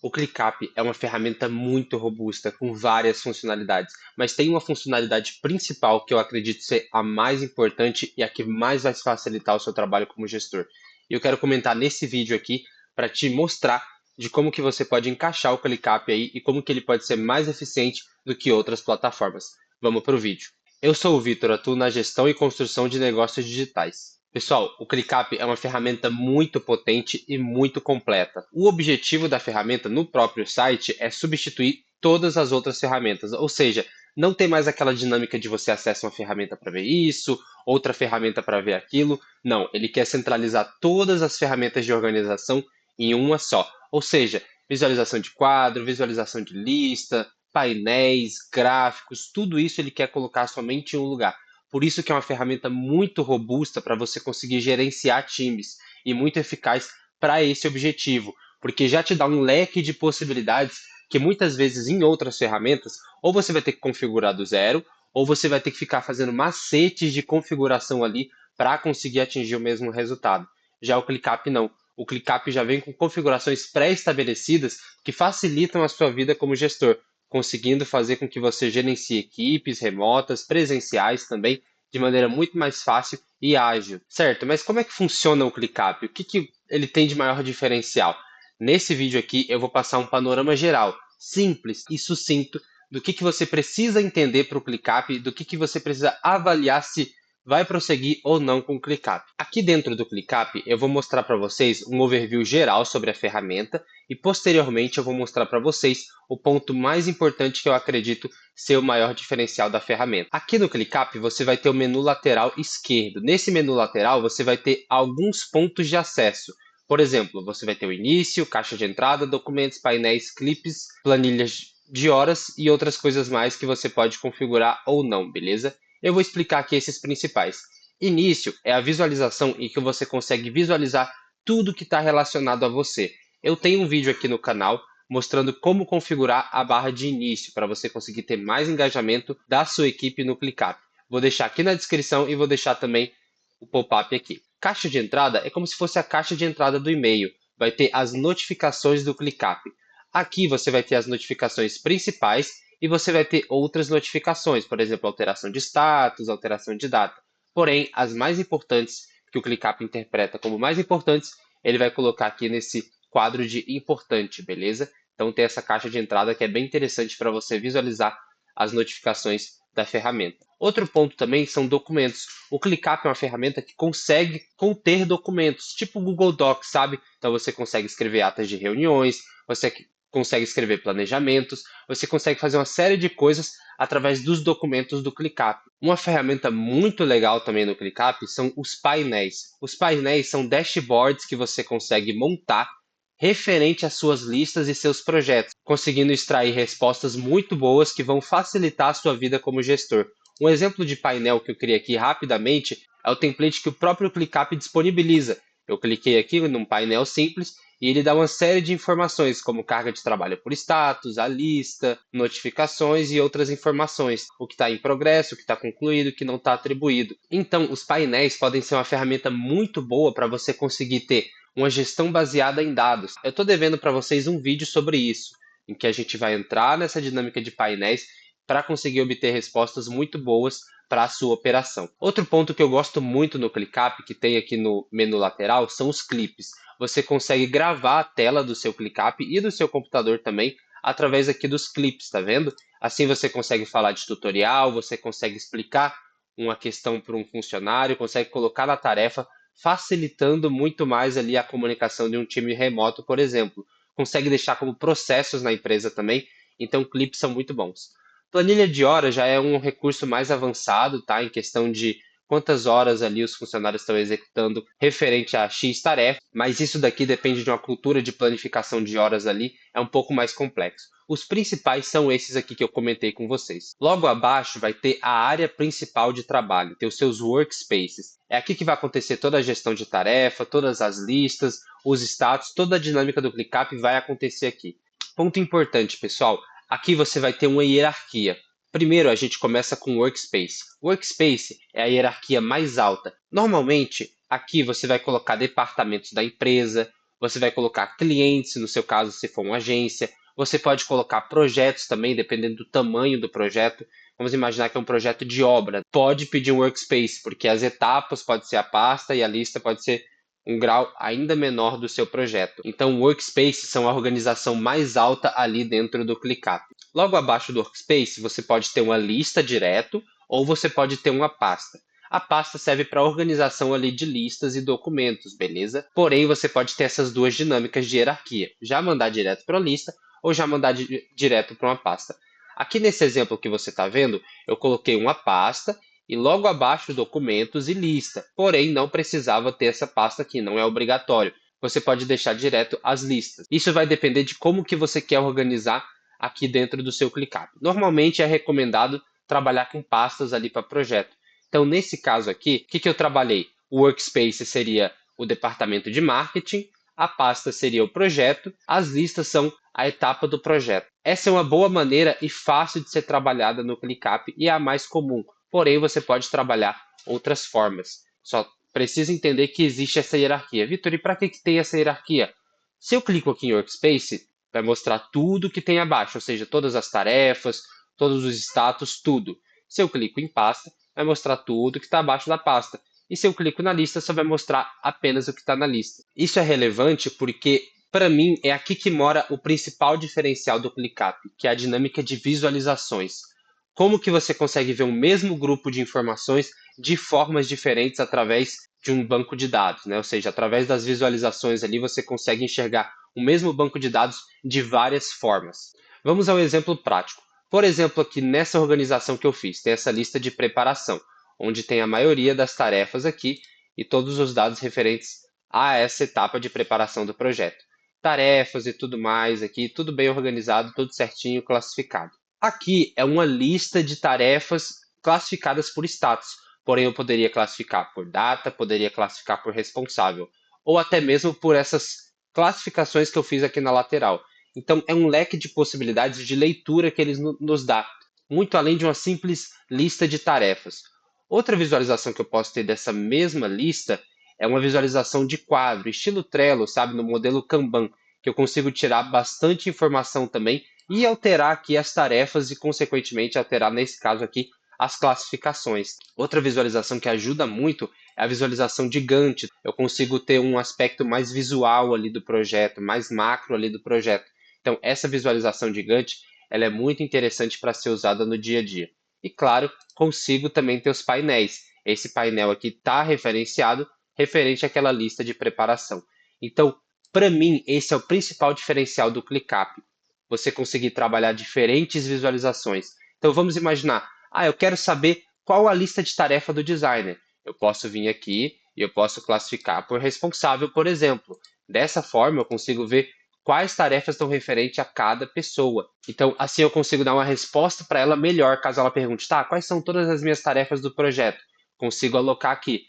O ClickUp é uma ferramenta muito robusta, com várias funcionalidades, mas tem uma funcionalidade principal que eu acredito ser a mais importante e a que mais vai facilitar o seu trabalho como gestor. E eu quero comentar nesse vídeo aqui para te mostrar de como que você pode encaixar o ClickUp aí e como que ele pode ser mais eficiente do que outras plataformas. Vamos para o vídeo. Eu sou o Vitor, atuo na gestão e construção de negócios digitais. Pessoal, o ClickUp é uma ferramenta muito potente e muito completa. O objetivo da ferramenta no próprio site é substituir todas as outras ferramentas, ou seja, não tem mais aquela dinâmica de você acessa uma ferramenta para ver isso, outra ferramenta para ver aquilo. Não, ele quer centralizar todas as ferramentas de organização em uma só. Ou seja, visualização de quadro, visualização de lista, painéis, gráficos, tudo isso ele quer colocar somente em um lugar. Por isso que é uma ferramenta muito robusta para você conseguir gerenciar times e muito eficaz para esse objetivo, porque já te dá um leque de possibilidades que muitas vezes em outras ferramentas ou você vai ter que configurar do zero, ou você vai ter que ficar fazendo macetes de configuração ali para conseguir atingir o mesmo resultado. Já o ClickUp não. O ClickUp já vem com configurações pré-estabelecidas que facilitam a sua vida como gestor, conseguindo fazer com que você gerencie equipes remotas, presenciais também, de maneira muito mais fácil e ágil. Certo, mas como é que funciona o ClickUp? O que, que ele tem de maior diferencial? Nesse vídeo aqui eu vou passar um panorama geral, simples e sucinto, do que você precisa entender para o ClickUp, do que você precisa avaliar se vai prosseguir ou não com o ClickUp. Aqui dentro do ClickUp, eu vou mostrar para vocês um overview geral sobre a ferramenta e posteriormente eu vou mostrar para vocês o ponto mais importante que eu acredito ser o maior diferencial da ferramenta. Aqui no ClickUp você vai ter o menu lateral esquerdo. Nesse menu lateral você vai ter alguns pontos de acesso. Por exemplo, você vai ter o início, caixa de entrada, documentos, painéis, clipes, planilhas de horas e outras coisas mais que você pode configurar ou não, beleza? Eu vou explicar aqui esses principais. Início é a visualização em que você consegue visualizar tudo que está relacionado a você. Eu tenho um vídeo aqui no canal mostrando como configurar a barra de início para você conseguir ter mais engajamento da sua equipe no ClickUp. Vou deixar aqui na descrição e vou deixar também o pop-up aqui. Caixa de entrada é como se fosse a caixa de entrada do e-mail. Vai ter as notificações do ClickUp. Aqui você vai ter as notificações principais e você vai ter outras notificações, por exemplo, alteração de status, alteração de data. Porém, as mais importantes, que o ClickUp interpreta como mais importantes, ele vai colocar aqui nesse quadro de importante, beleza? Então tem essa caixa de entrada que é bem interessante para você visualizar as notificações da ferramenta. Outro ponto também são documentos. O ClickUp é uma ferramenta que consegue conter documentos, tipo o Google Docs, sabe? Então você consegue escrever atas de reuniões, você consegue escrever planejamentos, você consegue fazer uma série de coisas através dos documentos do ClickUp. Uma ferramenta muito legal também no ClickUp são os painéis. Os painéis são dashboards que você consegue montar referente às suas listas e seus projetos, conseguindo extrair respostas muito boas que vão facilitar a sua vida como gestor. Um exemplo de painel que eu criei aqui rapidamente é o template que o próprio ClickUp disponibiliza. Eu cliquei aqui num painel simples e ele dá uma série de informações, como carga de trabalho por status, a lista, notificações e outras informações, o que está em progresso, o que está concluído, o que não está atribuído. Então, os painéis podem ser uma ferramenta muito boa para você conseguir ter uma gestão baseada em dados. Eu estou devendo para vocês um vídeo sobre isso, em que a gente vai entrar nessa dinâmica de painéis para conseguir obter respostas muito boas para a sua operação. Outro ponto que eu gosto muito no ClickUp, que tem aqui no menu lateral, são os clipes. Você consegue gravar a tela do seu ClickUp e do seu computador também através aqui dos clipes, tá vendo? Assim você consegue falar de tutorial, você consegue explicar uma questão para um funcionário, consegue colocar na tarefa, facilitando muito mais ali a comunicação de um time remoto, por exemplo. Consegue deixar como processos na empresa também, então clipes são muito bons. Planilha de horas já é um recurso mais avançado, tá? Em questão de quantas horas ali os funcionários estão executando referente a X tarefa, mas isso daqui depende de uma cultura de planificação de horas ali, é um pouco mais complexo. Os principais são esses aqui que eu comentei com vocês. Logo abaixo vai ter a área principal de trabalho, ter os seus workspaces. É aqui que vai acontecer toda a gestão de tarefa, todas as listas, os status, toda a dinâmica do ClickUp vai acontecer aqui. Ponto importante, pessoal, aqui você vai ter uma hierarquia. Primeiro, a gente começa com Workspace. Workspace é a hierarquia mais alta. Normalmente, aqui você vai colocar departamentos da empresa, você vai colocar clientes, no seu caso, se for uma agência, você pode colocar projetos também, dependendo do tamanho do projeto. Vamos imaginar que é um projeto de obra. Pode pedir um workspace, porque as etapas pode ser a pasta e a lista pode ser um grau ainda menor do seu projeto. Então, workspaces são a organização mais alta ali dentro do ClickUp. Logo abaixo do workspace, você pode ter uma lista direto ou você pode ter uma pasta. A pasta serve para organização ali de listas e documentos, beleza? Porém, você pode ter essas duas dinâmicas de hierarquia. Já mandar direto para a lista ou já mandar direto para uma pasta. Aqui nesse exemplo que você está vendo, eu coloquei uma pasta e logo abaixo documentos e lista. Porém, não precisava ter essa pasta aqui, não é obrigatório. Você pode deixar direto as listas. Isso vai depender de como que você quer organizar aqui dentro do seu ClickUp. Normalmente é recomendado trabalhar com pastas ali para projeto. Então, nesse caso aqui, o que eu trabalhei? O workspace seria o departamento de marketing, a pasta seria o projeto, as listas são a etapa do projeto. Essa é uma boa maneira e fácil de ser trabalhada no ClickUp e é a mais comum. Porém, você pode trabalhar outras formas. Só precisa entender que existe essa hierarquia. Vitor, e para que tem essa hierarquia? Se eu clico aqui em Workspace, vai mostrar tudo que tem abaixo, ou seja, todas as tarefas, todos os status, tudo. Se eu clico em pasta, vai mostrar tudo que está abaixo da pasta. E se eu clico na lista, só vai mostrar apenas o que está na lista. Isso é relevante porque, para mim, é aqui que mora o principal diferencial do ClickUp, que é a dinâmica de visualizações. Como que você consegue ver o mesmo grupo de informações de formas diferentes através de um banco de dados, né? Ou seja, através das visualizações ali você consegue enxergar o mesmo banco de dados de várias formas. Vamos ao exemplo prático. Por exemplo, aqui nessa organização que eu fiz, tem essa lista de preparação, onde tem a maioria das tarefas aqui e todos os dados referentes a essa etapa de preparação do projeto. Tarefas e tudo mais aqui, tudo bem organizado, tudo certinho, classificado. Aqui é uma lista de tarefas classificadas por status, porém eu poderia classificar por data, poderia classificar por responsável, ou até mesmo por essas classificações que eu fiz aqui na lateral. Então é um leque de possibilidades de leitura que eles nos dá, muito além de uma simples lista de tarefas. Outra visualização que eu posso ter dessa mesma lista é uma visualização de quadro, estilo Trello, sabe, no modelo Kanban, que eu consigo tirar bastante informação também e alterar aqui as tarefas e, consequentemente, alterar, nesse caso aqui, as classificações. Outra visualização que ajuda muito é a visualização de Gantt. Eu consigo ter um aspecto mais visual ali do projeto, mais macro ali do projeto. Então, essa visualização de Gantt, ela é muito interessante para ser usada no dia a dia. E, claro, consigo também ter os painéis. Esse painel aqui está referenciado referente àquela lista de preparação. Então, para mim, esse é o principal diferencial do ClickUp. Você conseguir trabalhar diferentes visualizações. Então, vamos imaginar, eu quero saber qual a lista de tarefa do designer. Eu posso vir aqui e eu posso classificar por responsável, por exemplo. Dessa forma, eu consigo ver quais tarefas estão referentes a cada pessoa. Então, assim eu consigo dar uma resposta para ela melhor, caso ela pergunte, tá, quais são todas as minhas tarefas do projeto? Consigo alocar aqui.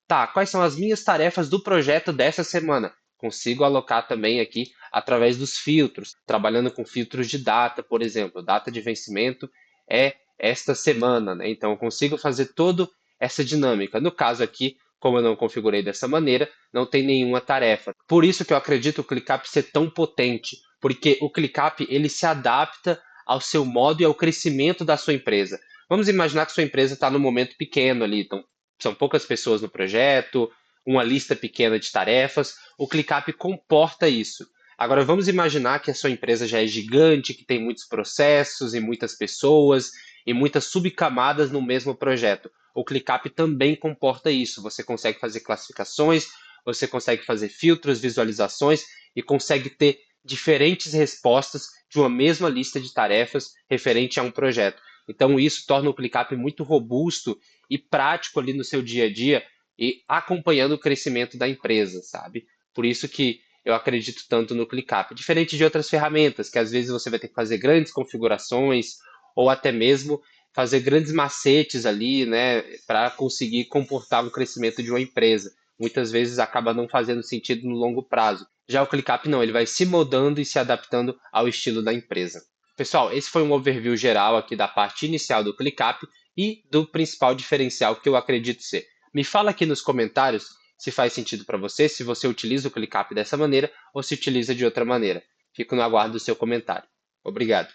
Tá, quais são as minhas tarefas do projeto dessa semana? Consigo alocar também aqui através dos filtros, trabalhando com filtros de data, por exemplo. Data de vencimento é esta semana, né? Então eu consigo fazer toda essa dinâmica. No caso aqui, como eu não configurei dessa maneira, não tem nenhuma tarefa. Por isso que eu acredito o ClickUp ser tão potente, porque o ClickUp ele se adapta ao seu modo e ao crescimento da sua empresa. Vamos imaginar que sua empresa está no momento pequeno ali, então são poucas pessoas no projeto, uma lista pequena de tarefas. O ClickUp comporta isso. Agora vamos imaginar que a sua empresa já é gigante, que tem muitos processos e muitas pessoas e muitas subcamadas no mesmo projeto. O ClickUp também comporta isso. Você consegue fazer classificações, você consegue fazer filtros, visualizações e consegue ter diferentes respostas de uma mesma lista de tarefas referente a um projeto. Então isso torna o ClickUp muito robusto e prático ali no seu dia a dia e acompanhando o crescimento da empresa, sabe? Por isso que eu acredito tanto no ClickUp. Diferente de outras ferramentas, que às vezes você vai ter que fazer grandes configurações ou até mesmo fazer grandes macetes ali, né, para conseguir comportar o crescimento de uma empresa. Muitas vezes acaba não fazendo sentido no longo prazo. Já o ClickUp não, ele vai se moldando e se adaptando ao estilo da empresa. Pessoal, esse foi um overview geral aqui da parte inicial do ClickUp e do principal diferencial que eu acredito ser. Me fala aqui nos comentários se faz sentido para você, se você utiliza o ClickUp dessa maneira ou se utiliza de outra maneira. Fico no aguardo do seu comentário. Obrigado.